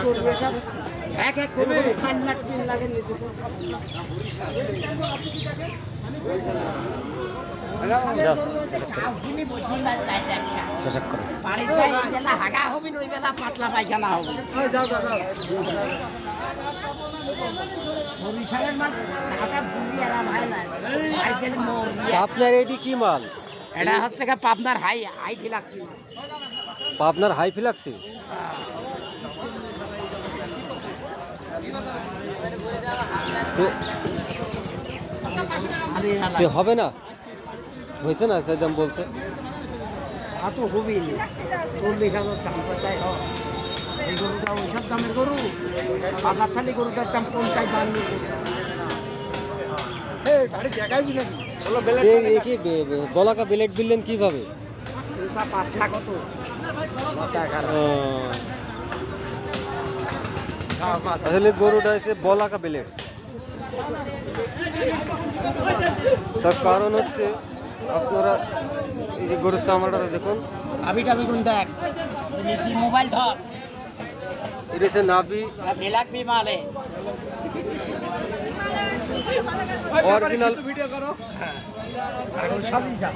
করবে সব এক এক করে 5 লাখ 3 লাখের নিচে হাগা হবে ওই বেলা পাতলা পায়খানা হবে আপনার এটি কি মাল? এটা হচ্ছে পাবনার হাই হাই ফিলাক্সি। পাবনার হাই ফিলাক্সি? তো হবে না, হয়েছে না দাম বলছে তো হবেই 40,000 দাম কোথায় হয় এই গরুটা ওইসব দামের গরু বাজার থালি গরুটার দাম 50-52 কি বলাকা বিলেট দিলেন কিভাবে? পাতলা কত আসলে গরুটা হচ্ছে বলাকা বিলেট। তার কারণ হচ্ছে আপনারা এই যে গরুর চামড়াটা দেখুন, আবি টাবি কোন দেখ বেশি মোবাইল ধর এটা হচ্ছে নাভি বেলাক বিমালে অরিজিনাল। ভিডিও করো এখন সাজি যা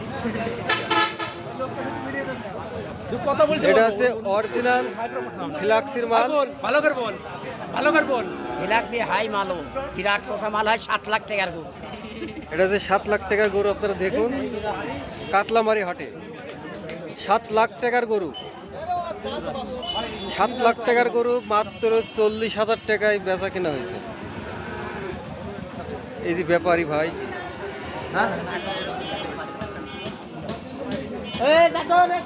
কথা বলতে এটা হচ্ছে অরিজিনাল ফিলাক্সির মাল। ভালো করে বল, ভালো করে বল। বেলাক বি হাই মালো বিরাট কথা মাল হয় 7 লাখ টাকার গরু। এটা হচ্ছে 7 লাখ টাকার গরু। আপনারা দেখুন কাতলামারি হাটে 7 লাখ টাকার গরু, 7 লাখ টাকার গরু মাত্র 40,000 টাকায় বেচা কেনা হয়েছে। এই যে ব্যাপারী ভাই, এই দেখো রে